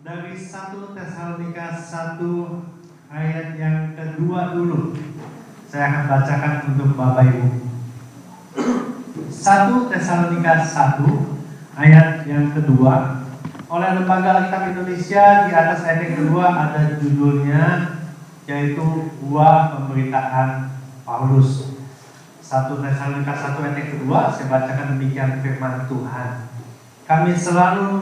dari 1 Tesalonika 1 ayat yang kedua dulu. Saya akan bacakan untuk Bapak Ibu. 1 Tesalonika 1 ayat yang kedua. Oleh Lembaga Alkitab Indonesia, di atas ayat yang kedua ada judulnya, yaitu buah pemberitaan Paulus. 1 Tesalonika 1 ayat yang kedua, saya bacakan demikian firman Tuhan. Kami selalu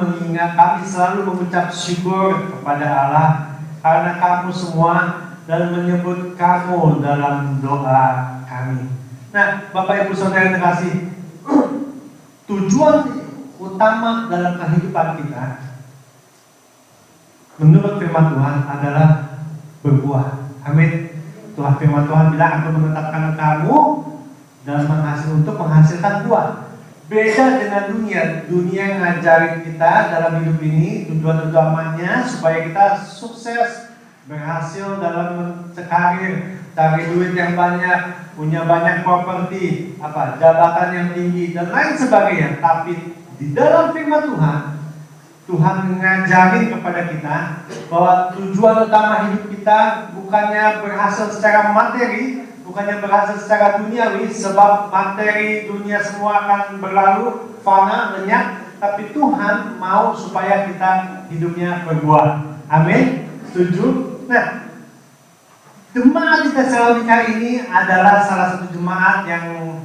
mengucap syukur kepada Allah karena kamu semua dan menyebut kamu dalam doa kami. Nah, Bapak Ibu Saudara yang terkasih, tujuan utama dalam kehidupan kita menurut firman Tuhan adalah berbuah. Amin. Tuhan firman Tuhan bilang, aku menetapkan kamu dan untuk menghasilkan buah. Beda dengan dunia ngajarin kita dalam hidup ini tujuan utamanya supaya kita sukses, berhasil dalam karir, cari duit yang banyak, punya banyak properti, jabatan yang tinggi dan lain sebagainya. Tapi di dalam firman Tuhan mengajarin kepada kita bahwa tujuan utama hidup kita bukannya berhasil secara materi, bukannya berhasil secara duniawi, sebab materi dunia semua akan berlalu, fana, lenyap. Tapi Tuhan mau supaya kita hidupnya berbuah. Amin. Setuju? Nah, jemaat di Tesalonika ini adalah salah satu jemaat yang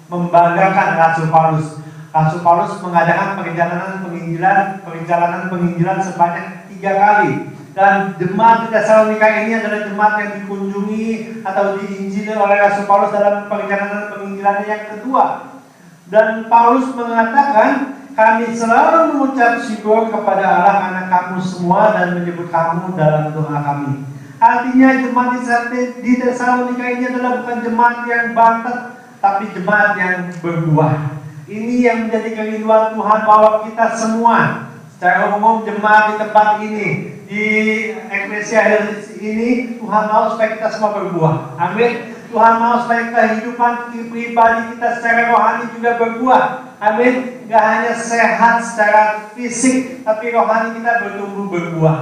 membanggakan Rasul Paulus. Rasul Paulus mengadakan perjalanan penginjilan sebanyak 3 kali. Dan jemaat di Tesalonika ini adalah jemaat yang dikunjungi atau diinjili oleh Rasul Paulus dalam perjalanan penginjilan yang kedua. Dan Paulus mengatakan, kami selalu mengucap syukur kepada Allah karena kamu semua dan menyebut kamu dalam doa kami. Artinya jemaat di Tesalonika ini adalah bukan jemaat yang bantet, tapi jemaat yang berbuah. Ini yang menjadi kerinduan Tuhan bahwa kita semua, secara umum jemaat di tempat ini, di Eklesia ini, Tuhan mau supaya kita semua berbuah. Amin. Tuhan mau supaya kehidupan pribadi kita secara rohani juga berbuah. Amin. Gak hanya sehat secara fisik, tapi rohani kita bertumbuh berbuah.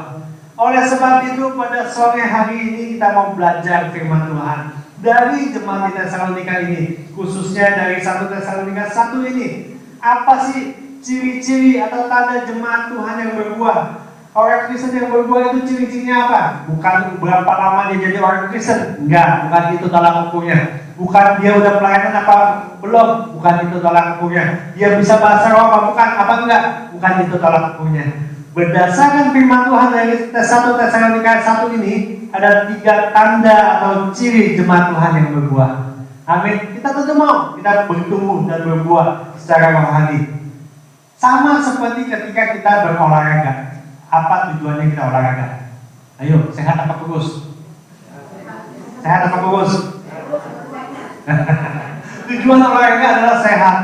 Oleh sebab itu pada sore hari ini kita mau belajar firman Tuhan dari jemaat di Tesalonika ini, khususnya dari 1 Tesalonika 1 ini. Apa sih ciri-ciri atau tanda jemaat Tuhan yang berbuah? Orang Kristen yang berbuah itu ciri-cirinya apa? Bukan berapa lama dia jadi orang Kristen, enggak, bukan itu tolak ukurnya. Bukan dia udah pelayanan apa belum, bukan itu tolak ukurnya. Dia bisa bahasa roh apa bukan, apa enggak, bukan itu tolak ukurnya. Berdasarkan firman Tuhan dari 1 Tesalonika 1 ini, ada 3 tanda atau ciri jemaat Tuhan yang berbuah. Amin. Kita tentu mau kita bertumbuh dan berbuah secara rohani. Sama seperti ketika kita berolahraga. Apa tujuannya kita olahraga? Ayo, sehat apa kurus? Sehat apa kurus? Tujuan olahraga adalah sehat.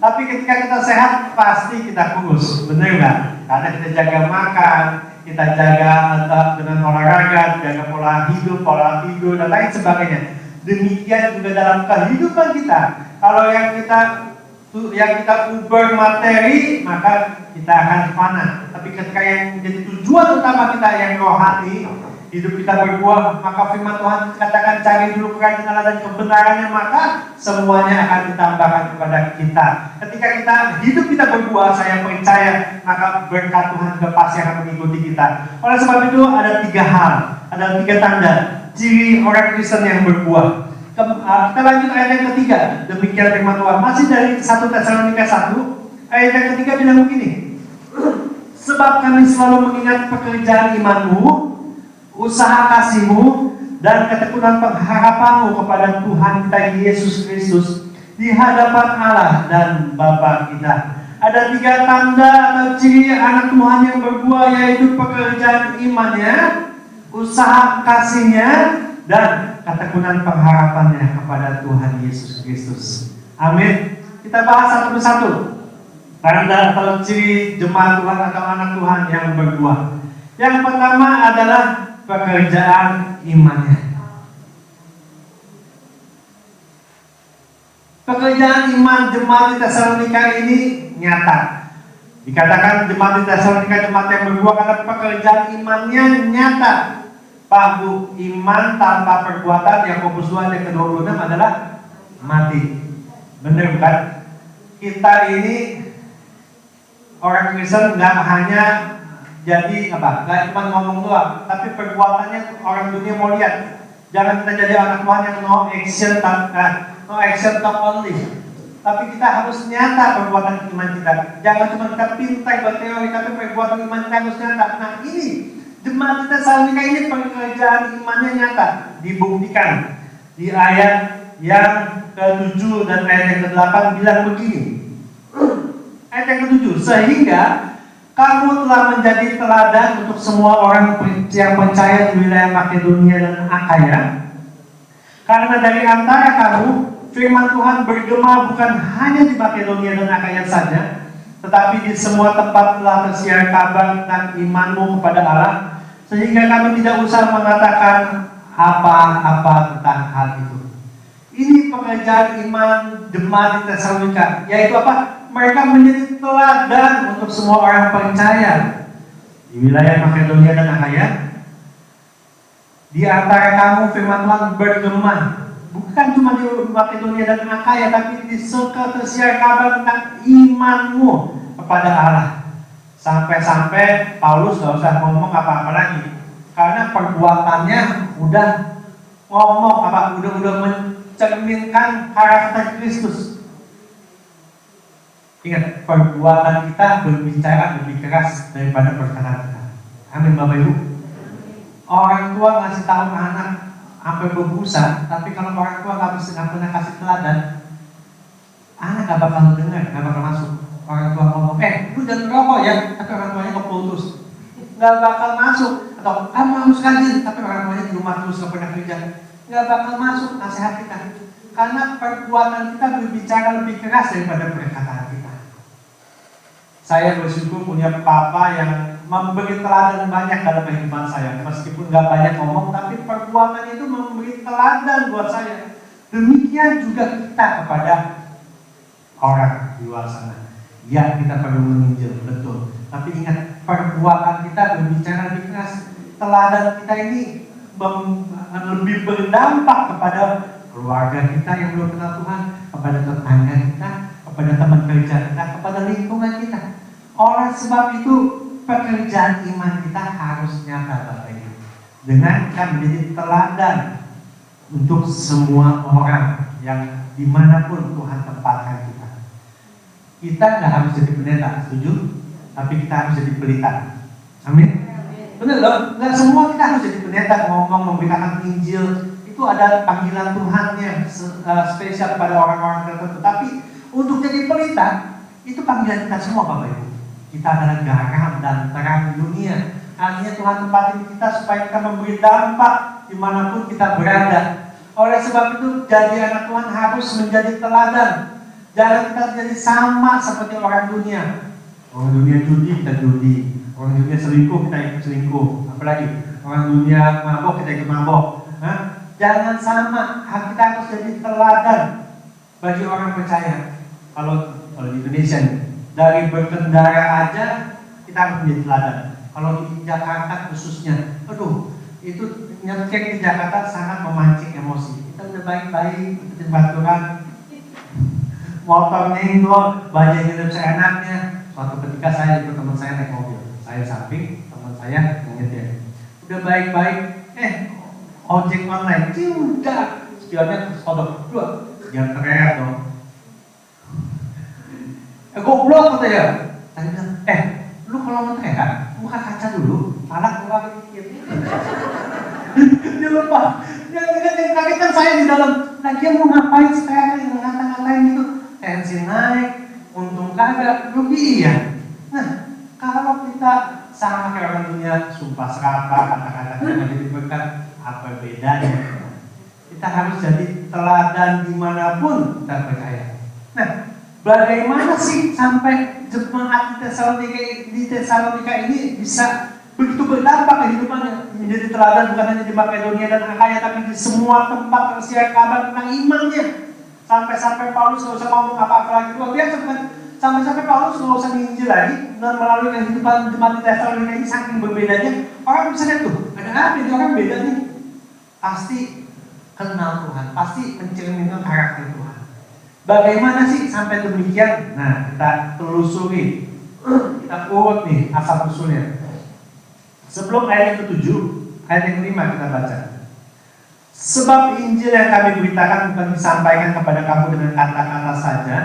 Tapi ketika kita sehat, pasti kita kurus. Benar nggak? Karena kita jaga makan, kita jaga dengan olahraga, jaga pola hidup, pola tidur, dan lain sebagainya. Demikian juga dalam kehidupan kita. Kalau yang kita ubah materi, maka kita akan fana. Tapi ketika yang menjadi tujuan utama kita yang rohani, hidup kita berbuah, maka firman Tuhan katakan cari dulu kerajinan dan kebenarannya, maka semuanya akan ditambahkan kepada kita. Ketika hidup kita berbuah, saya percaya maka berkat Tuhan juga pasti akan mengikuti kita. Oleh sebab itu ada 3 hal, ada 3 tanda ciri orang Kristen yang berbuah. Kita lanjut ayat yang ketiga. Demikian firman Tuhan masih dari 1 Tesalonika 1 ayat yang ketiga bilang begini, sebab kami selalu mengingat pekerjaan imanmu, usaha kasihmu, dan ketekunan pengharapanmu kepada Tuhan kita Yesus Kristus di hadapan Allah dan Bapa kita. Ada 3 tanda atau ciri anak Tuhan yang berbuah, yaitu pekerjaan imannya, usaha kasihnya, dan ketekunan pengharapannya kepada Tuhan Yesus Kristus. Amin. Kita bahas satu persatu tanda atau ciri jemaat Tuhan atau anak Tuhan yang berbuah. Yang pertama adalah pekerjaan imannya. Pekerjaan iman jemaat di Tesalonika ini nyata. Dikatakan jemaat di Tesalonika jemaat yang berbuah karena pekerjaan imannya nyata. Pak Bu, iman tanpa perbuatan Yakobus 2 ayat ke-26 adalah mati. Benar bukan? Kita ini orang Kristen nggak hanya jadi nggak cuma ngomong doang, tapi perbuatannya orang dunia mau lihat. Jangan kita jadi anak Tuhan yang no action talk only. Tapi kita harus nyata perbuatan iman kita. Jangan cuma kita pintar berteori, tapi perbuatan iman kita harus nyata. Nah ini jemaat di Tesalonika ini pekerjaan imannya nyata, dibuktikan di ayat yang ke-7 dan ayat yang ke-8 bilang begini. Ayat yang ke-7, sehingga kamu telah menjadi teladan untuk semua orang yang percaya di wilayah Makedonia dan Akaya. Karena dari antara kamu firman Tuhan bergema bukan hanya di Makedonia dan Akaya saja, tetapi di semua tempat telah tersiar kabar tentang imanmu kepada Allah, sehingga kami tidak usah mengatakan apa-apa tentang hal itu. Ini pekerjaan iman jemaat di Tesalonika, yaitu apa? Mereka menjadi teladan untuk semua orang percaya di wilayah Makedonia dan Akaya. Di antara kamu firman Tuhan bergema, bukan cuma di Makedonia dan Akaya, tapi di tersiar kabar tentang imanmu kepada Allah. Sampai-sampai Paulus gak usah ngomong apa-apa lagi, karena perbuatannya udah ngomong udah mencerminkan karakter Kristus. Ingat, perbuatan kita berbicara lebih keras daripada perkataan kita. Amin Bapak Ibu. Orang tua ngasih tahu anak sampai berbusa, tapi kalau orang tua nggak pernah kasih teladan, anak nggak bakal dengar, nggak bakal masuk. Orang tua ngomong, lu jangan rokok ya, tapi orang tuanya keputus, nggak bakal masuk. Atau kamu harus rajin, tapi orang tuanya di rumah terus nggak pernah kerja, nggak bakal masuk nasihat kita. Karena perbuatan kita berbicara lebih keras daripada perkataan kita. Saya bersyukur punya papa yang memberi teladan banyak dalam kehidupan saya. Meskipun nggak banyak ngomong, tapi perbuatan itu memberi teladan buat saya. Demikian juga kita kepada orang di luar sana. Ya, kita perlu menginjil, betul. Tapi ingat, perbuatan kita berbicara lebih keras. Teladan kita ini lebih berdampak kepada keluarga kita yang belum kenal Tuhan, kepada tetangga kita, kepada teman kerja kita, kepada lingkungan kita. Oleh sebab itu, pekerjaan iman kita harus nyata, Bapak Ibu. Dengan kita menjadi teladan untuk semua orang yang dimanapun Tuhan tempatkan kita. Kita nggak harus jadi pendeta, setuju? Tapi kita harus jadi pelita. Amin. Benar loh, nggak semua kita harus jadi pendeta ngomong memberitakan Injil. Itu ada panggilan Tuhan yang spesial pada orang-orang tertentu. Tapi untuk jadi pelita, itu panggilan kita semua, Bapak Ibu. Kita adalah garam dan terang dunia. Artinya Tuhan tempatin kita supaya kita memberi dampak dimanapun kita berada. Oleh sebab itu, jadi anak Tuhan harus menjadi teladan. Jangan kita jadi sama seperti orang dunia. Orang dunia judi, kita judi. Orang dunia selingkuh, kita ikut selingkuh. Apalagi orang dunia mabok, kita ikut mabok. Jangan sama. Kita harus jadi teladan bagi orang percaya. Kalau di Indonesia nih, dari berkendara aja kita harus menjadi teladan. Kalau di Jakarta khususnya, itu nyetir di Jakarta sangat memancing emosi. Kita udah baik-baik, ikutin peraturan, motor nyenggol, baju hidup seenaknya. Suatu ketika saya ikut teman saya naik mobil, saya samping, teman saya nyetir. Udah baik-baik, ojek online, udah spionnya sodok, jangan teriak dong. Goblok kata ya. Saya bilang, lu kalau mau teriak, buka kaca dulu, anak keluar dikit. Dia lupa. Yang kaget kan saya di dalam. Lagian mau ngapain sekarang ngata-ngatain gitu? Tensi naik, untung kagak, rugi ya. Nah, kalau kita sama kayak orang dunia, sumpah serapah, kata-kata yang jadi berkat, apa bedanya? Kita harus jadi teladan dimanapun kita percaya. Nah, bagaimana sih sampai jemaat di Tesalonika ini bisa begitu berdampak kehidupannya, menjadi teladan bukan hanya di Makedonia dan Akaya, tapi di semua tempat tersiar kabar tentang imannya. Sampai-sampai Paulus gak usah ngomong apa-apa lagi. Luar biasa kan? Sampai-sampai Paulus nggak usah diinjil lagi, dan melalui kehidupan jemaat di Tesalonika ini saking berbedanya, orang bisa lihat tuh, ada apa itu orang beda nih? Pasti kenal Tuhan, pasti mencerminkan karakter Tuhan. Bagaimana sih sampai demikian? Nah, kita telusuri, kita urut nih asal usulnya. Sebelum ayat yang ke-7, ayat yang ke-5 kita baca. Sebab Injil yang kami beritakan bukan disampaikan kepada kamu dengan kata-kata saja,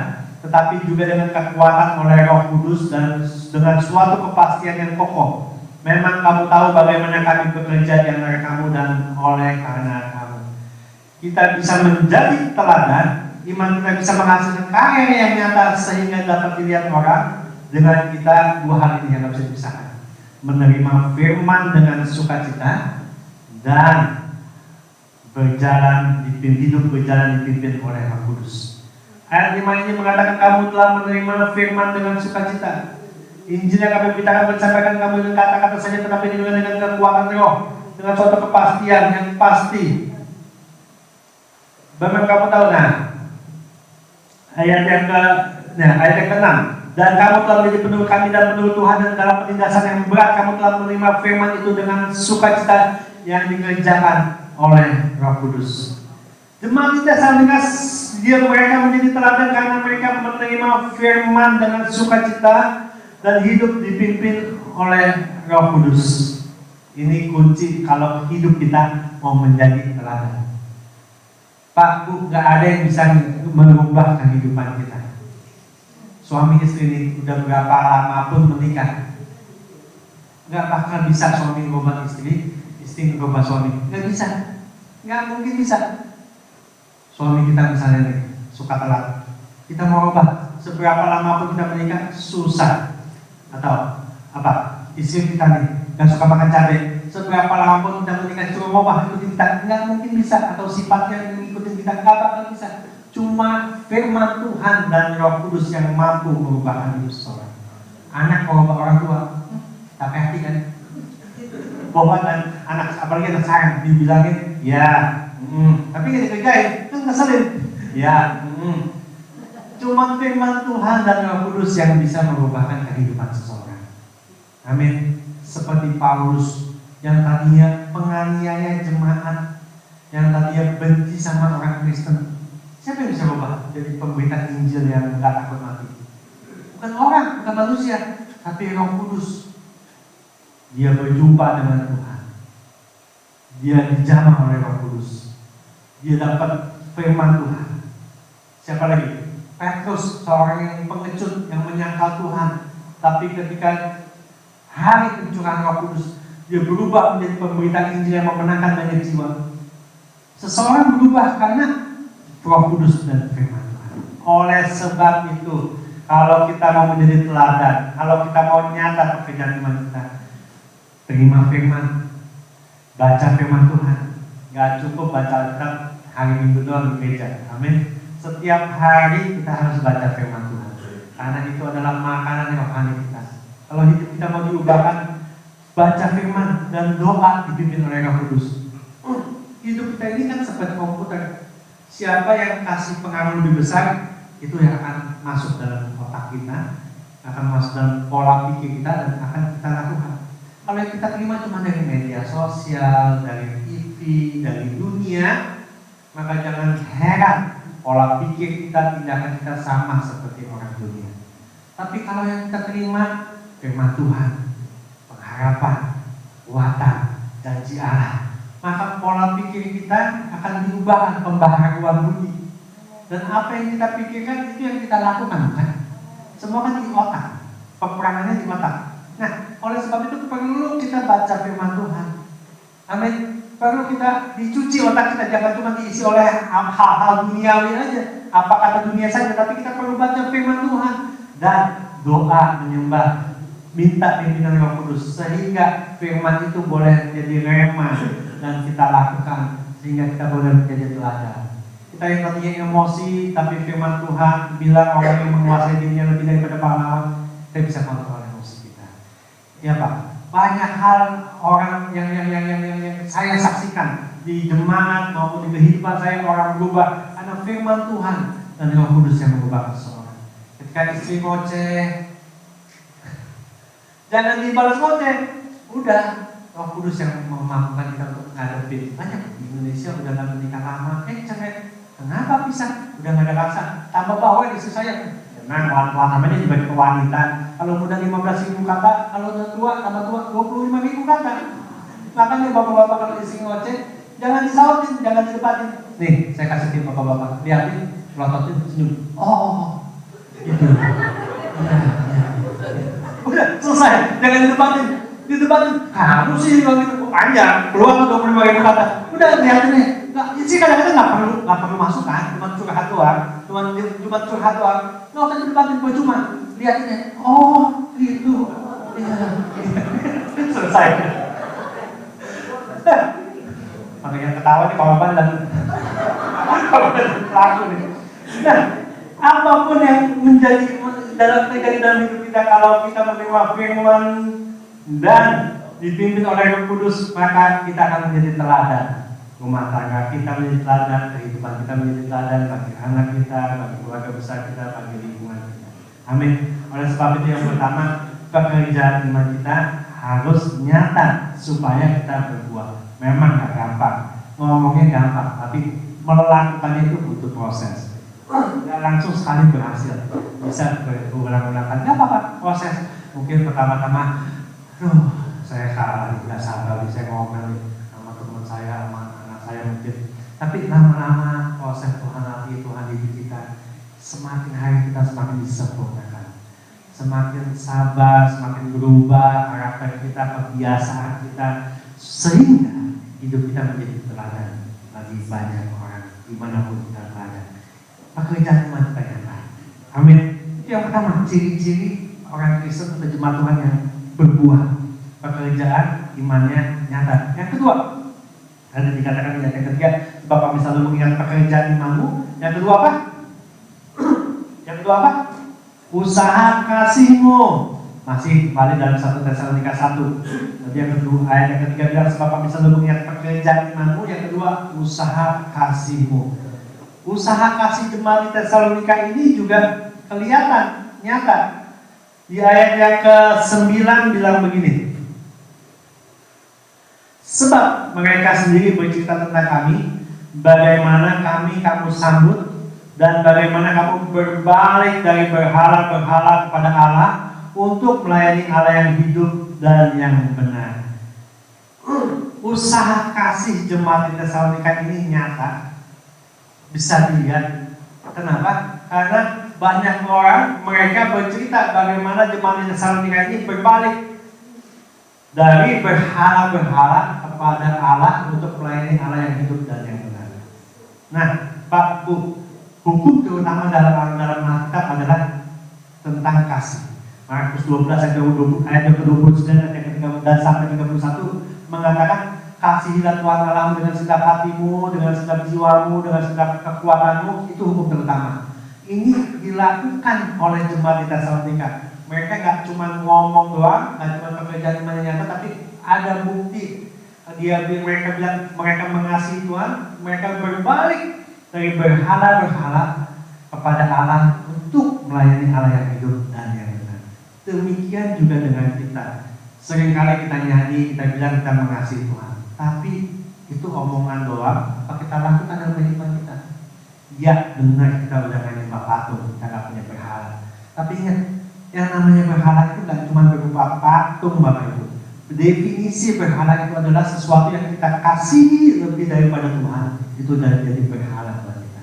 tetapi juga dengan kekuatan oleh Roh Kudus dan dengan suatu kepastian yang kokoh. Memang kamu tahu bagaimana kami bekerja di antara kamu dan oleh karena kamu. Kita bisa menjadi teladan, iman kita bisa menghasilkan karya yang nyata sehingga dapat dilihat orang dengan kita dua hal ini yang harus dipisahkan. Menerima firman dengan sukacita dan hidup berjalan dipimpin oleh Roh Kudus. Ayat 5 ini mengatakan kamu telah menerima firman dengan sukacita. Injil yang kami beritakan disampaikan kamu dengan kata-kata saja, tetapi juga dengan kekuatan Roh, dengan suatu kepastian yang pasti. Bagaimana kamu tahu? Ayat yang ke-6. Dan kamu telah menjadi penuh kami dan penuh Tuhan, dan dalam penindasan yang berat kamu telah menerima firman itu dengan sukacita yang dikerjakan oleh Roh Kudus. Jemaat di Tesalonika mereka menjadi teladan karena mereka menerima firman dengan sukacita dan hidup dipimpin oleh Roh Kudus. Ini kunci kalau hidup kita mau menjadi teladan. Pak, Bu, gak ada yang bisa merubah kehidupan kita. Suami istri ini udah berapa lama pun menikah, gak bakal bisa suami merubah istri, istri merubah suami. Gak bisa, gak mungkin bisa. Suami kita misalnya nih, suka telat, kita mau ubah, seberapa lama pun kita menikah susah. Atau apa? Istri kita nih gak suka makan cabai, seberapa lama pun kita menikah cuma ubah ikutin kita, gak mungkin bisa. Atau sifatnya yang ikutin kita, gak bakal bisa. Cuma firman Tuhan dan Roh Kudus yang mampu mengubah hidup seseorang. Anak mengubah orang tua, tapi hati kan? Bahwa dan anak, apalagi anak sayang, dibilangin, ya, tapi gak dikerjain, kan ngeselin, ya, Cuma firman Tuhan dan Roh Kudus yang bisa mengubahkan kehidupan seseorang. Amin. Seperti Paulus yang tadinya penganiaya jemaat, yang tadinya benci sama orang Kristen. Siapa yang bisa berubah jadi pemberita Injil yang gak takut mati? Bukan orang, bukan manusia, tapi Roh Kudus. Dia berjumpa dengan Tuhan. Dia dijamah oleh Roh Kudus. Dia dapat firman Tuhan. Siapa lagi? Petrus, seorang yang pengecut, yang menyangkal Tuhan. Tapi ketika hari pencurahan Roh Kudus, dia berubah menjadi pemberita Injil yang memenangkan banyak jiwa. Seseorang berubah karena Roh Kudus dan firman Tuhan. Oleh sebab itu, kalau kita mau menjadi teladan, kalau kita mau nyata pekerjaan iman kita, terima firman, baca firman Tuhan. Gak cukup baca Alkitab hari Minggu doang di gereja. Amin. Setiap hari kita harus baca firman Tuhan, karena itu adalah makanan rohani kita. Kalau hidup kita mau diubahkan, baca firman dan doa dipimpin oleh Roh Kudus. Hidup kita ini kan seperti komputer. Siapa yang kasih pengaruh lebih besar, itu yang akan masuk dalam otak kita, akan masuk dalam pola pikir kita, dan akan kita lakukan. Kalau yang kita terima cuma dari media sosial, dari TV, dari dunia, maka jangan heran pola pikir kita, tindakan kita sama seperti orang dunia. Tapi kalau yang kita terima firman Tuhan, pengharapan, kuatan, janji Allah, maka pola pikir kita akan diubah, pembaharuan budi. Dan apa yang kita pikirkan itu yang kita lakukan, kan? Semua kan di otak, peperangannya di otak. Nah, oleh sebab itu perlu kita baca firman Tuhan. Amin. Perlu kita dicuci otak kita, jangan cuma diisi oleh hal-hal duniawi aja, apa kata dunia saja, tapi kita perlu baca firman Tuhan dan doa menyembah, minta pimpinan Roh Kudus sehingga firman itu boleh menjadi rema dan kita lakukan, sehingga kita boleh menjadi teladan. Kita yang tadinya emosi, tapi firman Tuhan bilang orang yang menguasai dirinya lebih daripada pahlawan, kita bisa kontrol emosi kita. Ya Pak, banyak hal orang yang saya saksikan di jemaat maupun di kehidupan saya, orang berubah karena firman Tuhan dan Roh Kudus yang mengubah seseorang. Ketika istri ngoceh, jangan dibalas ngoceh. Udah, Roh Kudus yang memampukan kita untuk ngadepin. Banyak di Indonesia udah gak menikah lama, cerai. Kenapa pisah? Udah gak ada rasa. Tambah bawah istri saya. Nah, namanya juga wanita. Kalau udah 15.000 kata, kalau udah tua, tambah tua 25.000 kata. Makanya bapak-bapak kalau istri ngoceh, jangan disautin, jangan didebatin. Nih, saya kasih tip bapak-bapak. Lihatin, pelototin, senyum. Oh, gitu. Udah, selesai. Jangan didebatin. Kamu sih bilang gitu, panjang, keluar 25.000 kata. Udah, lihatin nih. Sih kadang-kadang nggak perlu masuk kan, cuma curhat doang, cuma curhat doang. Nggak usah didebatin, cuma lihatin nih. Oh, gitu. Ya. Selesai. Makanya ketawa nih kawan dan laku nih. Nah, apapun yang menjadi dalam hidup kita, kalau kita menerima firman dan dipimpin oleh Roh Kudus, maka kita akan menjadi teladan rumah tangga kita, menjadi teladan kehidupan kita, menjadi teladan bagi anak kita, bagi keluarga besar kita, bagi lingkungan kita. Amin. Oleh sebab itu yang pertama, pekerjaan iman kita harus nyata supaya kita berbuah. Memang gak gampang, ngomongnya gampang, tapi melakukannya itu butuh proses. Gak langsung sekali berhasil, bisa berulang-ulang kan, gak apa-apa, proses. Mungkin pertama-tama, saya kalah, gak sabar, saya ngomel sama teman saya, sama anak saya mungkin. Tapi lama-lama proses Tuhan hati, Tuhan didik kita, semakin hari kita semakin disempurnakan, semakin sabar, semakin berubah karakter kita, kebiasaan kita, sehingga hidup kita menjadi teladan bagi banyak orang dimanapun kita berada. Pekerjaan iman kita nyata. Amin. Itu yang pertama, ciri-ciri orang Kristen atau jemaat Tuhan yang berbuah. Pekerjaan imannya nyata. Yang kedua, ada dikatakan yang ketiga, Bapak kami selalu mengingat pekerjaan imanmu. Yang kedua apa? Yang kedua apa? Usaha kasihmu. Masih kembali dalam 1 Tesalonika 1. Jadi yang kedua, ayat yang ketiga bilang, sebab kami selalu mengingat pekerjaan imanmu. Yang kedua, usaha kasihmu. Usaha kasih jemaat di Tesalonika ini juga kelihatan, nyata. Di ayat yang ke-9 bilang begini. Sebab mereka sendiri bercerita tentang kami, bagaimana kamu sambut, dan bagaimana kamu berbalik dari berhala-berhala kepada Allah untuk melayani Allah yang hidup dan yang benar. Usaha kasih jemaat di Tesalonika ini nyata, bisa dilihat. Kenapa? Karena banyak orang, mereka bercerita bagaimana jemaat di Tesalonika ini berbalik dari berhala-berhala kepada Allah untuk melayani Allah yang hidup dan yang benar. Nah, Pak Bu, hukum terutama dalam Alkitab adalah tentang kasih. Markus 12 ayat yang ke-29 dan sampai 31 mengatakan, kasihilah Tuhan Allahmu dengan segenap hatimu, dengan segenap jiwamu, dengan segenap kekuatanmu. Itu hukum terutama. Ini dilakukan oleh jemaat di Tesalonika. Mereka gak cuma ngomong doang, gak cuma pekerjaan imannya nyata, tapi ada bukti. Mereka bilang mereka mengasihi Tuhan, mereka berbalik dari berhala-berhala kepada Allah untuk melayani Allah yang hidup dan yang benar. Demikian juga dengan kita. Seringkali kita nyanyi, kita bilang kita mengasihi Tuhan, tapi itu omongan doang. Apa kita lakukan dalam kehidupan kita? Ya benar, kita udah nggak nyembah patung, kita nggak punya berhala. Tapi ingat, yang namanya berhala itu nggak cuma berupa patung, Bapak Ibu. Definisi berhala itu adalah sesuatu yang kita kasih lebih daripada Tuhan. Itu udah jadi berhala buat kita.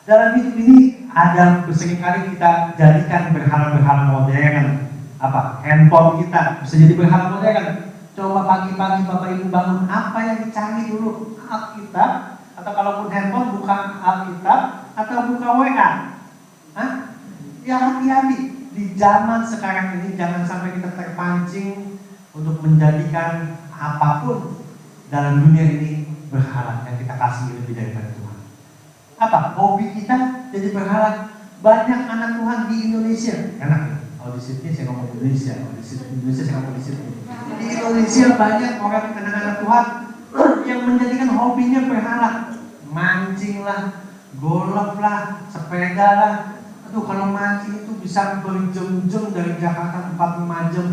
Dalam hidup ini ada seringkali kita jadikan berhala-berhala modern. Apa? Handphone kita bisa jadi berhala modern. Coba pagi-pagi Bapak Ibu bangun, apa yang dicari dulu? Alkitab, atau kalaupun handphone bukan Alkitab, atau buka WA. Hah? Ya hati-hati. Di zaman sekarang ini jangan sampai kita terpancing untuk menjadikan apapun dalam dunia ini berhala yang kita kasih lebih daripada Tuhan. Apa? Hobi kita jadi berhala. Banyak anak Tuhan di Indonesia. Enak ya? Di sini saya ngomong Indonesia, Indonesia saya ngomong di sini. Di Indonesia banyak orang anak-anak Tuhan yang menjadikan hobinya berhala. Mancing lah, golf lah, sepeda lah, Aduh, kalau mancing itu bisa berjam-jam dari Jakarta 4-5 jam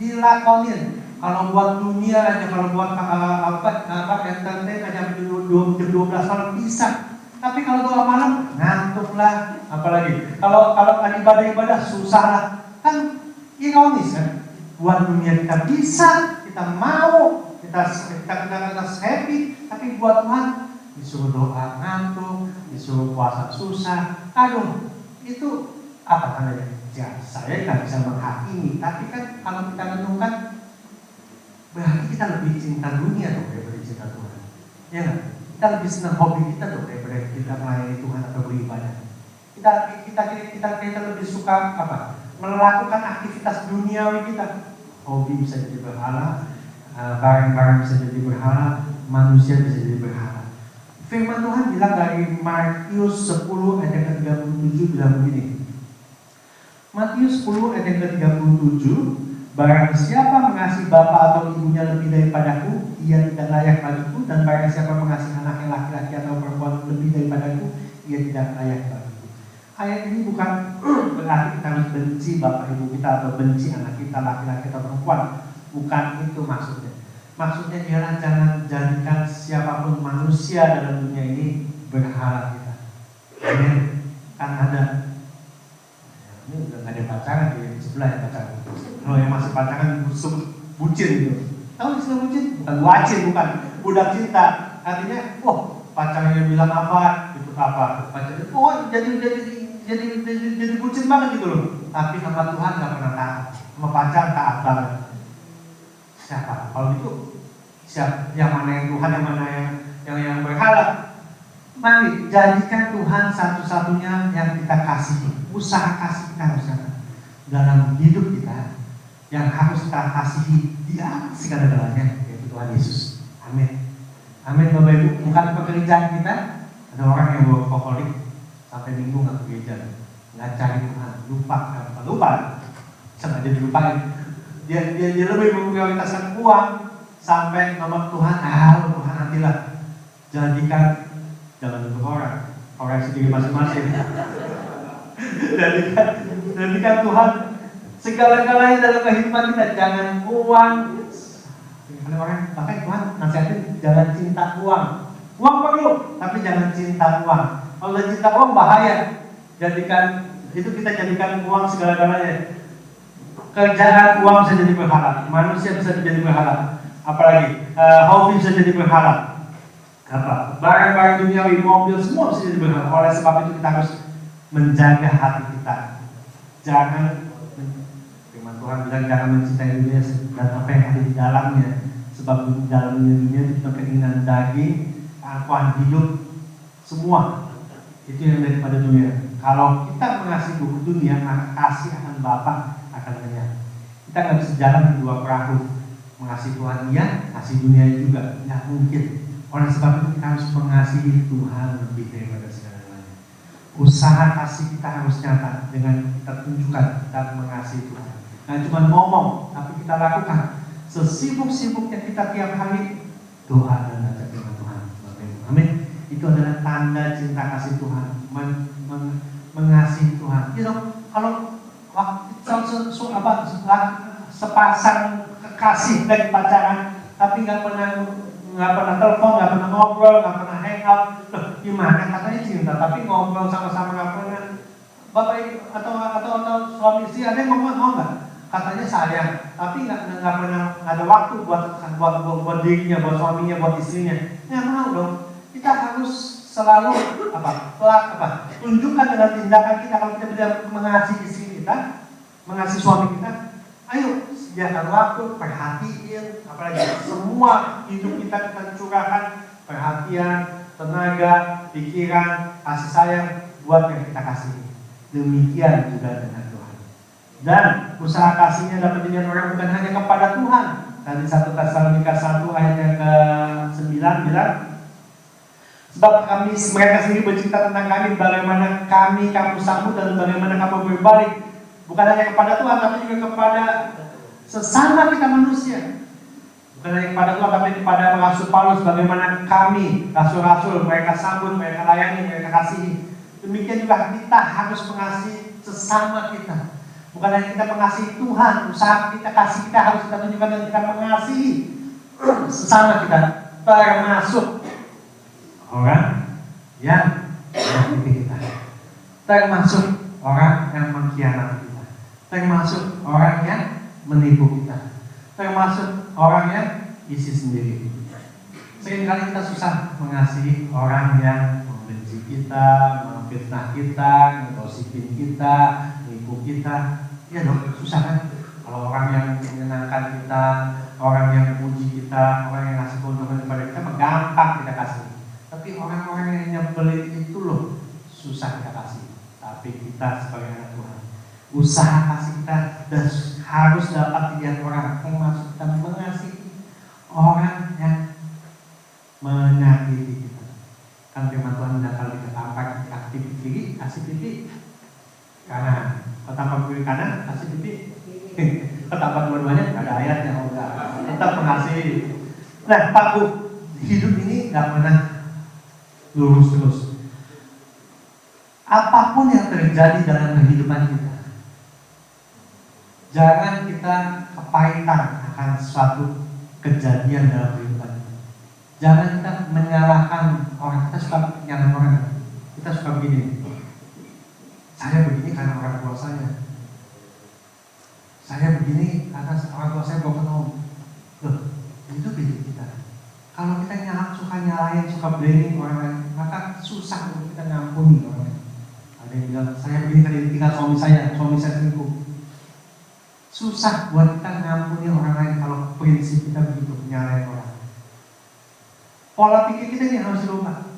dilakonin. Kalau buat dunia aja, kalau buat entertain aja 12 malam bisa. Tapi kalau doa malam ngantuk lah, apalagi kalau ibadah susah lah. Kan ironis kan? Buat dunia kita bisa, kita mau, kita happy, tapi buat Tuhan disuruh doa ngantuk, disuruh puasa susah. Aduh, itu apa namanya? Ya, saya nggak bisa menghakimi, tapi kan kalau kita renungkan, berarti kita lebih cinta dunia dong daripada cinta Tuhan. Ya nggak? Kita lebih senang hobi kita dong daripada kita melayani Tuhan atau beribadah. Kita lebih suka apa? Melakukan aktivitas duniawi kita. Hobi bisa jadi berhala, barang-barang bisa jadi berhala, manusia bisa jadi berhala. Firman Tuhan bilang dari Matius 10 ayat ke-37 bilang begini. Matius 10 ayat ke-37, barang siapa mengasihi bapa atau ibunya lebih daripadaku, ia tidak layak bagiku, dan barang siapa mengasihi anaknya laki-laki atau perempuan lebih daripadaku, ia tidak layak bagiku. Ayat ini bukan berarti kita harus benci bapak ibu kita atau benci anak kita laki-laki atau perempuan. Bukan itu maksudnya. Maksudnya ialah jangan jadikan siapapun manusia dalam dunia ini berhala kita. Amin. Kan ada. Ini udah gak ada pacaran di sebelah ya pacaran. Kalau yang masih pacaran bucin gitu. Tahu istilah bucin? Bukan wajin, bukan. Budak cinta. Artinya, pacarnya bilang apa, ikut apa. Pacarnya, jadi bucin banget gitu loh. Tapi sama Tuhan gak pernah taat. Sama pacar taat banget. Siapa? Kalau itu siapa? Yang mana yang Tuhan, yang mana yang berhala? Mari jadikan Tuhan satu-satunya yang kita kasihi. Usaha kasih kita harus dalam hidup kita yang harus kita kasihi Dia segala-galanya, yaitu Tuhan Yesus. Amin. Amin Bapak Ibu. Bukan pekerjaan kita. Ada orang yang workaholic sampai minggu nggak ke gereja, nggak cari Tuhan, lupa, sengaja dilupain. Dia lebih memprioritaskan uang sampai nomor Tuhan. Tuhan nantilah. Jangan untuk orang sendiri masing-masing. Jadikan Tuhan segala-galanya dalam kehidupan kita. Jangan uang. Ada orang pakai Tuhan nasihatin jangan cinta uang. Uang perlu, tapi jangan cinta uang. Kalau cinta uang bahaya. Kita jadikan uang segala-galanya. Kerjaan uang bisa jadi berhala, manusia bisa jadi berhala. Apalagi hobi bisa jadi berhala. Barang-barang duniawi, mobil, semua bisa jadi berhala. Oleh sebab itu kita harus menjaga hati kita. Firman Tuhan bilang jangan mencintai dunia dan apa yang ada di dalamnya. Sebab di dalamnya dunia itu keinginan daging, keangkuhan hidup, semua itu yang daripada dunia. Kalau kita mengasihi dunia, maka kasih akan Bapa akan lenyap. Kita nggak bisa jalan di dua perahu. Mengasihi Tuhan iya, kasih dunia juga nggak mungkin. Oleh sebab itu kita harus mengasihi Tuhan lebih daripada segala-galanya. Usaha kasih kita harus nyata dengan kita tunjukkan kita mengasihi Tuhan. Nah cuma ngomong, tapi kita lakukan. Sesibuk-sibuknya kita tiap hari doa dan baca firman Tuhan. Amin. Itu adalah tanda cinta kasih Tuhan, mengasihi Tuhan. Kalau sepasang kekasih dari pacaran, tapi nggak pernah telepon, nggak pernah ngobrol, nggak pernah hangout, gimana katanya cinta, tapi ngobrol sama-sama nggak pernah. Bapak atau suami istri ada yang mau nggak? Katanya sayang, tapi nggak pernah ada waktu buat dirinya, buat suaminya, buat istrinya. Nggak mau dong. Kita harus selalu tunjukkan dengan tindakan kita. Kalau kita bisa mengasihi istri kita, mengasihi suami kita, ayo sediakan waktu, perhatiin, apalagi semua hidup kita curahkan perhatian, tenaga, pikiran, kasih sayang buat yang kita kasihi. Demikian juga dengan Tuhan. Dan usaha kasihnya dapat dilihat orang bukan hanya kepada Tuhan. Tadi 1 Tesalonika 1 ayat yang ke-9 bilang, sebab mereka sendiri bercerita tentang kami, bagaimana kamu sambut dan bagaimana kamu berbalik, bukan hanya kepada Tuhan, tapi juga kepada sesama kita manusia. Bukan hanya kepada Tuhan, tapi kepada Rasul Paulus, bagaimana kami, rasul-rasul, mereka sambut, mereka layani, mereka kasihi. demikian juga kita harus mengasihi sesama kita. Bukan hanya kita mengasihi Tuhan, usaha kita, kasih kita harus kita tunjukkan dan kita mengasihi sesama kita, termasuk orang yang menyakiti kita, termasuk orang yang mengkhianati kita, termasuk orang yang menipu kita, termasuk orang yang isi sendiri. Seringkali kita susah mengasihi orang yang membenci kita, memfitnah kita, ngegosipin kita, menipu kita. Ya dong, susah kan? Kalau orang yang menyenangkan kita, orang yang memuji kita, orang yang ngasih keuntungan kepada kita, gampang kita kasih. Tapi orang-orang yang nyebelin itu loh, susah kita kasih. Tapi kita sebagai anak Tuhan, usaha kasih kita dan harus dapat dilihat orang, termasuk kita mengasihi orang yang menyakiti kita. Kan firman Tuhan bilang kalau kita tampak kaki kiri, kasih pipi kanan. Kalau tampak kiri kanan, kasih pipi. Kalau tampak dua-duanya, ada ayatnya, enggak. Tetap mengasihi. Nah, Pak Bu, hidup ini nggak pernah lurus terus. Apapun yang terjadi dalam kehidupan kita, jangan kita kepahitan akan suatu kejadian dalam kehidupan kita. Jangan kita menyalahkan orang. Kita suka menyalahkan orang. Kita suka begini. Saya begini karena orang tua saya. Saya begini karena orang tua saya broken home. Loh, itu hidup kita. Kalau kita suka nyalahin, suka blaming orang lain, maka susah untuk kita ngampuni orang lain. Ada yang bilang, saya begini karena ditinggal suami saya selingkuh. Susah buat kita ngampuni orang lain kalau prinsip kita begitu, nyalahin orang. Pola pikir kita ini harus dirubah.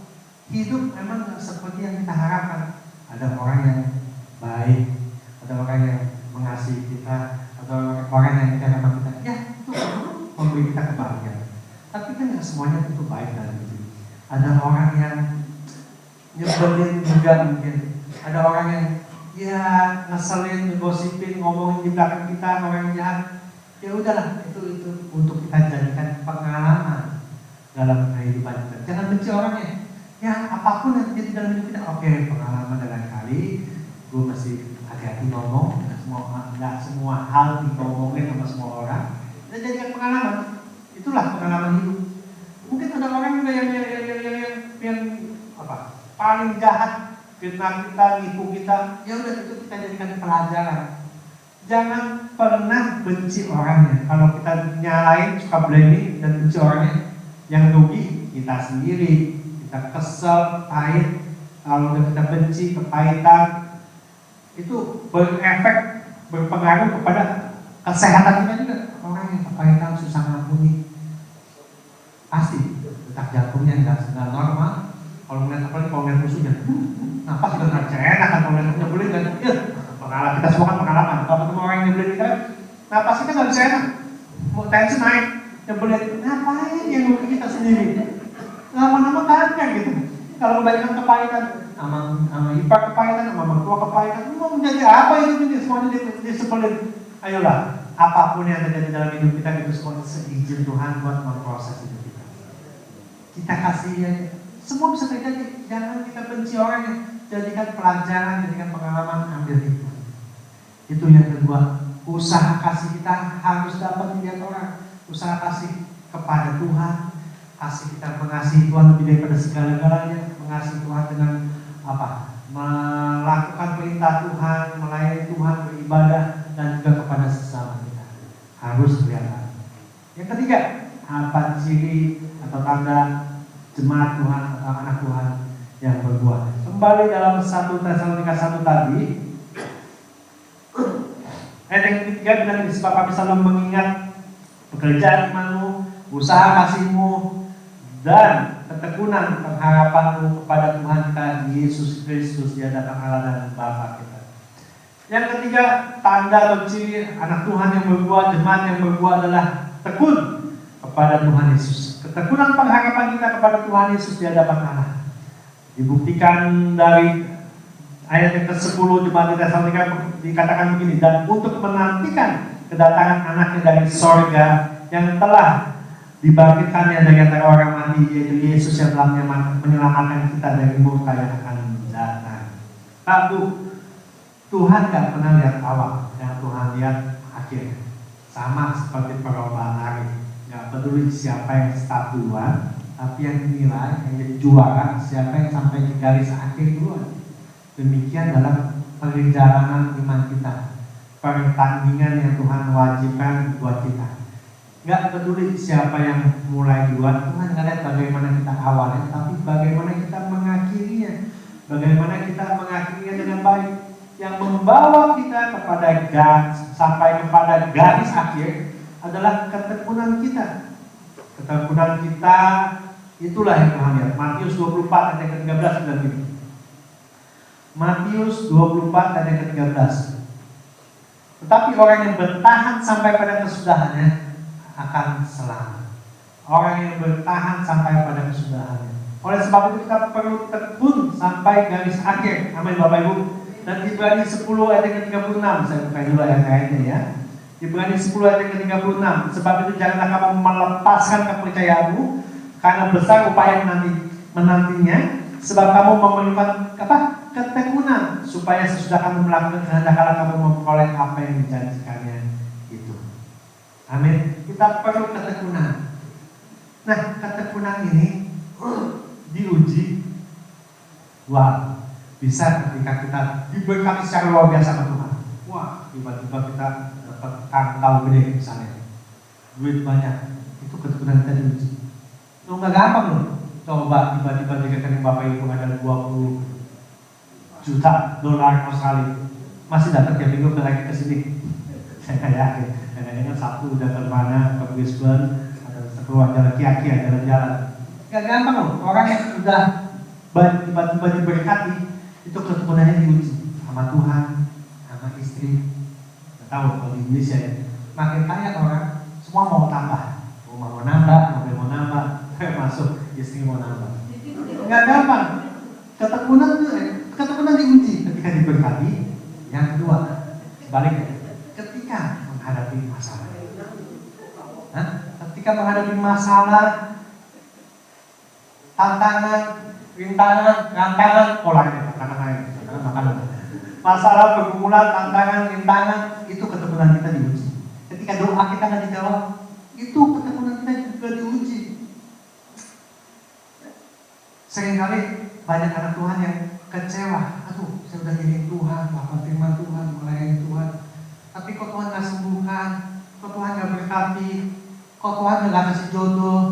Hidup memang gak seperti yang kita harapkan. Ada orang yang baik, ada orang yang mengasihi kita, atau orang yang kita sama kita. Ya, itu memberi kita kebahagiaan. Tapi kan gak semuanya itu baik dalam hidup. Ada orang yang nyebelin juga mungkin. Ada orang yang ya ngeselin, ngegosipin, ngomongin di belakang kita, orang yang jahat. Ya udahlah, itu untuk kita jadikan pengalaman dalam kehidupan kita. Jangan benci orangnya. Ya apapun yang terjadi dalam hidup kita, oke, pengalaman dalam kali, gue masih hati-hati ngomong. Nggak semua hal diomongin sama semua orang. Kita jadikan pengalaman. Itulah pengalaman hidup. Mungkin ada orang juga yang apa? Paling jahat, fitnah kita, nipu kita. Ya udah, itu kita jadikan pelajaran. Jangan pernah benci orangnya. Kalau kita nyalain, suka blaming dan benci orangnya, yang rugi kita sendiri. Kita kesel, pahit. Kalau kita benci, kepahitan, itu berefek, berpengaruh kepada kesehatan kita juga. Orang yang kepahitan, susah ngampuni, pasti detak jantungnya nggak normal. Kalau ngeliat musuhnya, napas juga nggak enak kan. Kalau ngeliat nyebelin kan, pengalaman kita semua kan pengalaman. Kalau ketemu orang yang nyebelin kita, napas kita nggak bisa enak, mau tensi naik, nyebelin, ngapain yang rugi kita sendiri? Lama-lama kan gitu. Kalau kebanyakan kepahitan, sama ipar kepahitan, sama mertua kepahitan, mau menjadi apa itu semuanya disebelin. Ayolah, apapun yang terjadi dalam hidup kita, itu semua seizin Tuhan buat memproses hidup kita. Kita kasih ya, semua bisa terjadi. Jangan kita benci orangnya, jadikan pelajaran, jadikan pengalaman, ambil hikmah. Itu yang kedua, usaha kasih kita harus dapat dilihat orang. Usaha kasih kepada Tuhan, kasih kita mengasihi Tuhan lebih daripada segala-galanya, mengasihi Tuhan dengan apa? Melakukan perintah Tuhan, melayani Tuhan, beribadah, dan juga kepada sesama kita. Harus kelihatan. Yang ketiga, apa ciri atau tanda jemaat Tuhan atau anak Tuhan yang berbuah? Kembali dalam 1 Tesalonika 1 tadi, ayat yang ketiga bilang, sebab kami selalu mengingat pekerjaan imanmu, usaha kasihmu, dan ketekunan pengharapanmu kepada Tuhan kita Yesus Kristus di hadapan Allah dan Bapa kita. Yang ketiga, tanda atau ciri anak Tuhan yang berbuah, jemaat yang berbuah adalah tekun kepada Tuhan Yesus. Ketekunan pengharapan kita kepada Tuhan Yesus di hadapan Allah dibuktikan dari ayat yang ke-10 jemaat di Tesalonika dikatakan begini, dan untuk menantikan kedatangan anaknya dari sorga yang telah dibangkitkannya dari antara orang mati, yaitu Yesus yang telah menyelamatkan kita dari murka yang akan datang. Pak, Bu, Tuhan gak pernah lihat awal, yang Tuhan lihat akhir. Sama seperti perlombaan lari, gak peduli siapa yang start duluan, tapi yang dinilai, yang jadi juara, siapa yang sampai di garis akhir duluan. Demikian dalam perjalanan iman kita, pertandingan yang Tuhan wajibkan buat kita. Gak peduli siapa yang mulai duluan, Tuhan gak lihat bagaimana kita awalnya, tapi bagaimana kita mengakhirinya. Bagaimana kita mengakhirinya dengan baik, yang membawa kita sampai kepada garis akhir adalah ketekunan kita. Ketekunan kita itulah yang Tuhan lihat. Matius 24 ayat ke-13 bilang begini. Matius 24 ayat ke-13. Tetapi orang yang bertahan sampai pada kesudahannya akan selamat. Orang yang bertahan sampai pada kesudahannya. Oleh sebab itu kita perlu tekun sampai garis akhir. Amin Bapak Ibu. Dan Ibrani 10 ayat ke-36, saya buka dulu ayat-ayatnya ya. Ibrani 10 ayat ke-36. Sebab itu janganlah kamu melepaskan kepercayaanmu, karena besar upaya menantinya. Sebab kamu memerlukan ketekunan, supaya sesudah kamu melakukan kehendak Allah, kamu memperoleh apa yang dijanjikannya itu. Amin. Kita perlu ketekunan. Nah, ketekunan ini diuji. Wah, bisa ketika kita diberkati secara luar biasa sama Tuhan. Wah, tiba-tiba kita dapat angpau gede misalnya, duit banyak, itu ketekunan kita diuji. Itu nggak gampang loh. Coba tiba-tiba di rekening Bapak Ibu ada 20 juta dolar Australia, masih dapat ya minggu lagi ke sini. Saya nggak yakin. Kadang-kadang Sabtu udah ke mana, ke Brisbane, atau keluar jalan kaki, jalan-jalan. Nggak gampang loh. Orang yang sudah tiba-tiba diberkati, itu ketekunannya diuji sama Tuhan, sama istri. Nggak tahu kalau di Indonesia ya, makin kaya orang, semua mau tambah, rumah mau nambah, mobil mau nambah, masuk istri mau nambah. Nggak gampang. Ketekunan diuji ketika diberkati. Yang kedua, sebaliknya, ketika menghadapi masalah. Ketika menghadapi masalah, tantangan, rintangan, makanan. Masalah, pergumulan, tantangan, rintangan, itu ketekunan kita diuji. Ketika doa kita nggak dijawab, itu ketekunan kita juga diuji. Seringkali banyak anak Tuhan yang kecewa. Aduh, saya udah nyanyiin Tuhan, lapar firman Tuhan, melayani Tuhan, tapi kok Tuhan nggak sembuhkan, kok Tuhan nggak berkati, kok Tuhan nggak kasih jodoh,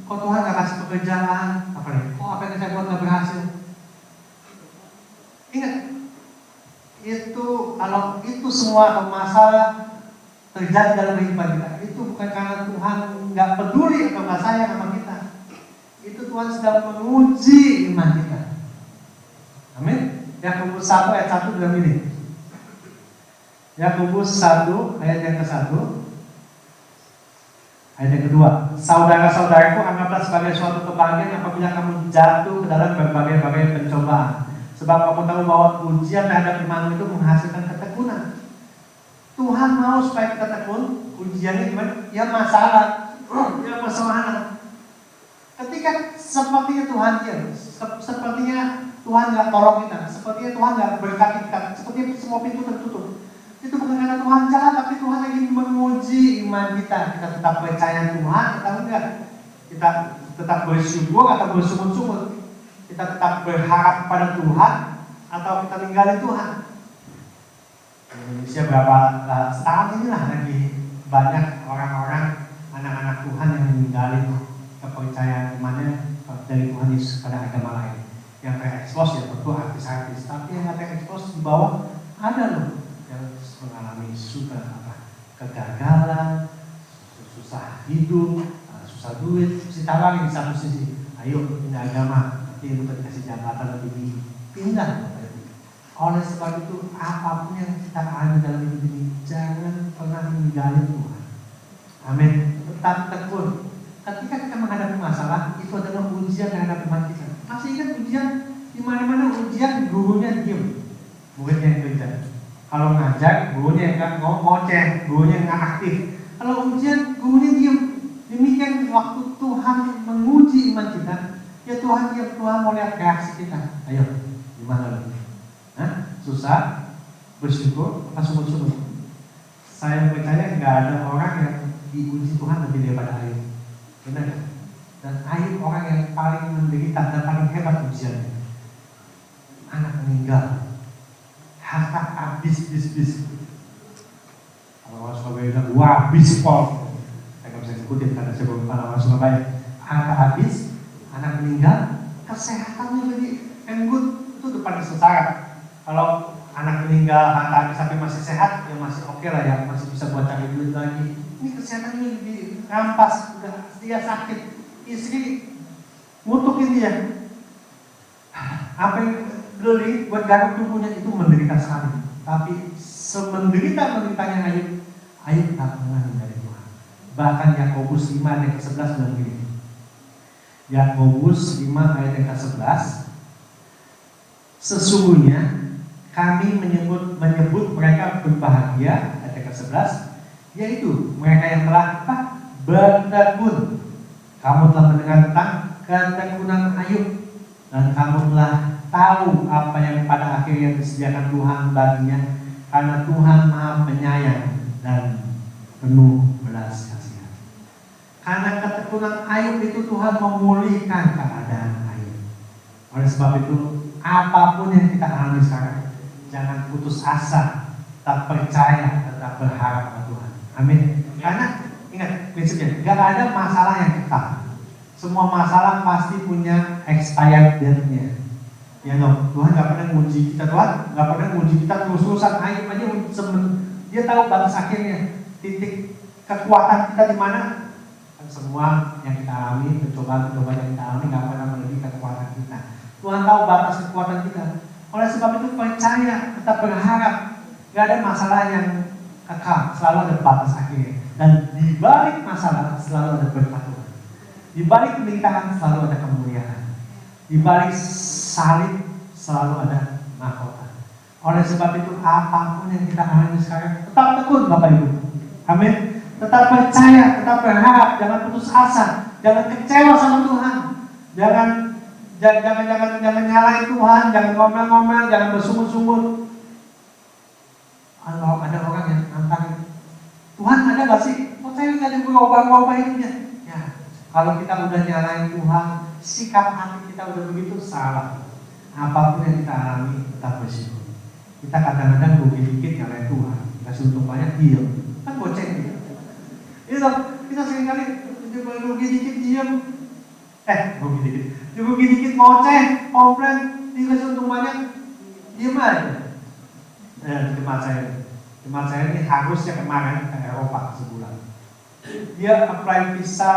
kok Tuhan nggak kasih pekerjaan, kok apa yang saya buat nggak berhasil. Ingat, itu kalau itu semua masalah terjadi dalam kehidupan kita, itu bukan karena Tuhan nggak peduli atau nggak sayang sama kita. Itu Tuhan sedang menguji iman kita. Amin. Yakobus 1 ayat 1 bilang ini. Yakobus 1 ayat yang ke-1. Ayat yang kedua, saudara-saudaraku, anggaplah sebagai suatu kebahagiaan apabila kamu jatuh ke dalam berbagai-bagai pencobaan. Sebab kamu tahu bahwa ujian terhadap iman itu menghasilkan ketekunan. Tuhan mau supaya kita tekun. Ujiannya gimana? Ya masalah, ya persoalan. Ketika sepertinya Tuhan diam, sepertinya Tuhan nggak tolong kita, sepertinya Tuhan nggak berkati kita, sepertinya semua pintu tertutup. Itu bukan karena Tuhan jahat, tapi Tuhan lagi menguji iman kita. Kita tetap percaya Tuhan atau enggak? Kita tetap bersyukur atau bersungut-sungut? Kita tetap berharap pada Tuhan atau kita tinggalin Tuhan? Di Indonesia berapa setahun inilah lagi banyak orang-orang, anak-anak Tuhan yang meninggalin kepercayaan imannya dari Tuhan Yesus pada agama lain. Yang terekspos ya tentu artis-artis, tapi yang nggak terekspos di bawah ada loh yang mengalami kegagalan, susah hidup, susah duit, ditawarin di satu sisi, ayo pindah agama, nanti lu dikasih jabatan lebih tinggi, pindah. Oleh sebab itu apapun yang kita alami dalam hidup ini, jangan pernah meninggalin Tuhan. Amin. Tetap tekun. Ketika kita menghadapi masalah, itu adalah ujian terhadap iman kita. Masih ingat ujian di mana-mana ujian, gurunya diam, muridnya yang kerja. Kalau ngajar, gurunya yang ngoceh, gurunya yang nggak aktif. Kalau ujian, gurunya diam. Demikian waktu Tuhan menguji iman kita, ya Tuhan mau lihat reaksi kita. Ayo, gimana lagi? susah, bersyukur, apa sungguh-sungguh? Saya percaya nggak ada orang yang diuji Tuhan lebih daripada Ayub. Benar nggak? Dan Ayub orang yang paling menderita dan paling hebat ujiannya. Anak meninggal, harta habis. Kalau orang Surabaya bilang, wah habis Paul. Saya nggak bisa ngikutin karena saya bukan orang Surabaya. Harta habis, anak meninggal, kesehatannya jadi good, itu udah paling setara. Kalau anak meninggal, harta habis tapi masih sehat, ya masih oke lah ya, masih bisa buat cari duit lagi. Ini kesehatannya dirampas, udah dia sakit, istri ngutukin dia. Apa yang geli buat garuk tubuhnya itu menderita sekali. Tapi semenderita-menderitanya Ayub tak pernah dari Tuhan. Bahkan Yakobus 5 ayat ke-11 bilang gini. Yakobus 5 ayat yang ke-11, sesungguhnya kami menyebut mereka berbahagia, ayat yang ke-11, yaitu mereka yang telah bertekun. Kamu telah mendengar tentang ketekunan Ayub, dan kamu telah tahu apa yang pada akhirnya disediakan Tuhan baginya, karena Tuhan Maha Penyayang dan penuh belas kasihan. Karena ketekunan Ayub itu Tuhan memulihkan keadaan Ayub. Oleh sebab itu, apapun yang kita alami sekarang, jangan putus asa, tetap percaya, tetap berharap pada Tuhan. Amin. Karena ingat prinsipnya, gak ada masalah yang kekal. Semua masalah pasti punya expired date-nya. Ya no, Tuhan gak pernah menguji kita, Tuhan gak pernah menguji kita terus-terusan. Ayub aja dia tahu batas akhirnya, titik kekuatan kita di mana. Kan semua yang kita alami, percobaan-percobaan yang kita alami gak pernah melebihi kekuatan kita. Tuhan tahu batas kekuatan kita. Oleh sebab itu percaya, tetap berharap. Gak ada masalah yang kekal, selalu ada batas akhirnya. Dan di balik masalah selalu ada berkat Tuhan. Di balik penderitaan selalu ada kemuliaan. Di balik salib selalu ada mahkota. Oleh sebab itu apapun yang kita alami sekarang, tetap tekun Bapak Ibu. Amin. Tetap percaya, tetap berharap, jangan putus asa, jangan kecewa sama Tuhan. Jangan nyalahin Tuhan, jangan ngomel-ngomel, jangan bersungut-sungut. Kalau ada orang yang nantang, Tuhan ada gak sih? Kok saya gak ada berubah-ubah hidupnya? Ya, kalau kita udah nyalahin Tuhan, sikap hati kita udah begitu salah. Apapun yang kita alami, tetap bersyukur. Kita kadang-kadang rugi dikit nyalahin Tuhan, kasih untung banyak, diam. Kan goceng gitu. Itu kita seringkali rugi dikit diam. Rugi dikit ngoceh, komplain, dikasih untung banyak, diam aja. Jemaat saya ini harusnya kemarin ke Eropa sebulan. Dia apply visa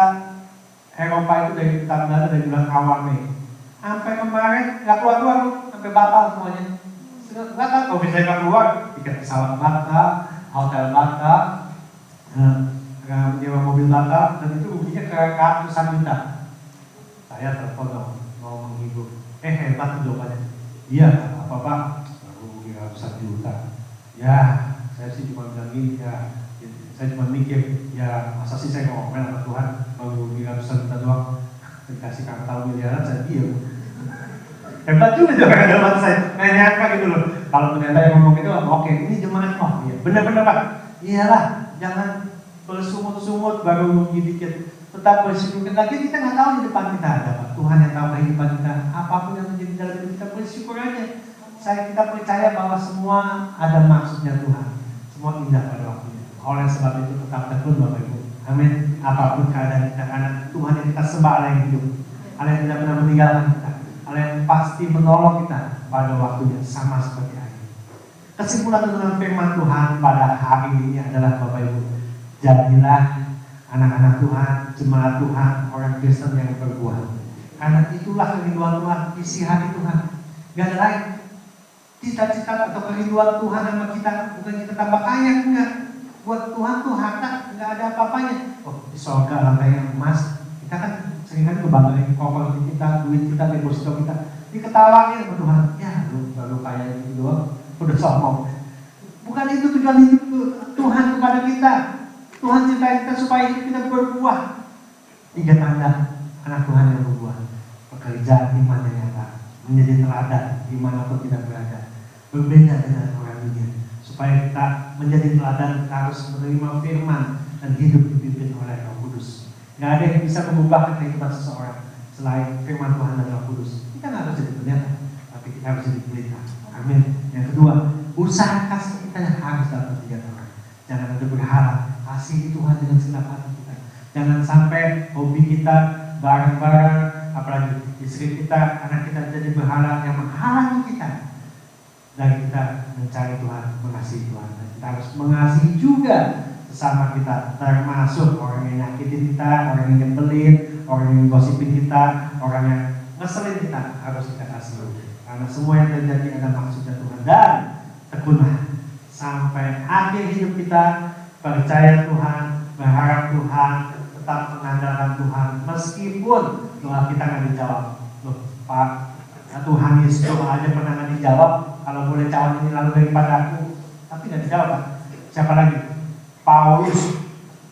Eropa itu dari bulan awal Mei. Sampai kemarin nggak keluar, sampai batal semuanya. Nggak tahu kalau bisa nggak keluar, tiket pesawat batal, hotel batal, nyewa mobil batal, dan itu ruginya ke ratusan juta. Saya telepon mau menghibur, hebat tuh jawabannya. Iya, apa-apa, rugi ratusan juta. Ya, saya sih cuma bilang gini, ya, saya cuma mikir, ya masa sih saya ngomel sama Tuhan, mau rugi ratusan juta doang, dikasih kartal miliaran, saya diam. Hebat juga jawaban saya, nggak nyangka gitu loh. Kalau ternyata yang ngomong itu, oke, ini jemaat, iya, benar-benar Pak. Iyalah, jangan bersungut-sungut baru rugi dikit. Tetap bersyukur. Lagi kita nggak tahu di depan kita ada Pak. Tuhan yang tahu kehidupan kita. Apapun yang terjadi dalam hidup kita, bersyukur aja. Kita percaya bahwa semua ada maksudnya Tuhan. Semua indah pada waktunya. Oleh sebab itu tetap tekun Bapak Ibu. Amin. Apapun keadaan kita, karena Tuhan yang kita sembah Allah yang hidup, Allah yang tidak pernah meninggalkan kita, Allah yang pasti menolong kita pada waktunya, sama seperti hari ini. Kesimpulan tentang firman Tuhan pada hari ini adalah Bapak Ibu, jadilah anak-anak Tuhan, jemaat Tuhan, orang Kristen yang berbuah. Karena itulah kerinduan Tuhan, isi hati Tuhan. Gak ada lain. Cita-cita atau kerinduan Tuhan sama kita bukan kita tambah kaya, enggak. Buat Tuhan tuh harta nggak ada apa-apanya. Oh, di surga lantainya emas. Kita kan seringkali ngebanggain properti kita, duit kita, deposito kita. Diketawain sama Tuhan. Ya, lu baru kaya gitu doang, udah sombong. Bukan itu tujuan hidup Tuhan kepada kita. Tuhan ciptain kita supaya hidup kita berbuah. 3 tanda anak Tuhan yang berbuah: pekerjaan iman yang nyata, menjadi teladan dimanapun kita berada, berbeda dengan orang dunia. Supaya kita menjadi teladan, kita harus menerima firman dan hidup dipimpin oleh Roh Kudus. Gak ada yang bisa mengubah kehidupan seseorang selain firman Tuhan dan Roh Kudus. Kita gak harus jadi pendeta, tapi kita harus jadi pelita. Amin. Yang kedua, usaha kasih kita harus dapat dijaga orang. Jangan ada berharap, kasih Tuhan dengan segenap hati kita. Jangan sampai hobi kita bareng-bareng, apalagi istri kita, anak kita jadi berhala yang menghalangi kita dan kita mencari Tuhan, mengasihi Tuhan. Dan kita harus mengasihi juga sesama kita, termasuk orang yang nyakitin kita, orang yang nyebelin, orang yang gosipin kita, orang yang ngeselin kita, harus kita kasih. Karena semua yang terjadi ada maksudnya Tuhan. Dan tekunlah sampai akhir hidup kita, percaya Tuhan, berharap Tuhan, tetap mengandalkan Tuhan, meskipun doa kita nggak dijawab. Loh, Pak, Tuhan Yesus doa aja pernah nggak dijawab. Kalau boleh cawan ini lalu daripada aku, tapi nggak dijawab kan? Siapa lagi? Paulus,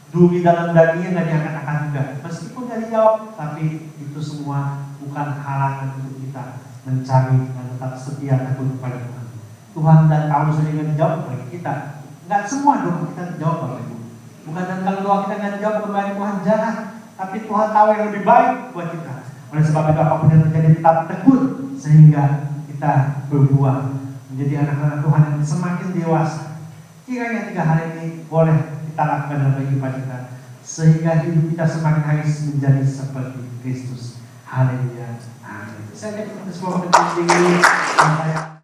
duri dalam dagingnya nggak diangkat-angkat juga, meskipun nggak dijawab, tapi itu semua bukan halangan untuk kita mencari dan tetap setia tekun kepada Tuhan. Tuhan dan Paulus saja nggak dijawab bagi kita. Nggak semua doa kita dijawab Bapak Ibu. Bukan dan kalau doa kita nggak dijawab kembali Tuhan jangan, tapi Tuhan tahu yang lebih baik buat kita. Oleh sebab itu apapun yang terjadi tetap tekun sehingga kita berbuah menjadi anak-anak Tuhan yang semakin dewasa. Kiranya 3 hal ini boleh kita lakukan dalam kehidupan kita sehingga hidup kita semakin hari menjadi seperti Kristus. Haleluya. Amin. Saya akan semua penting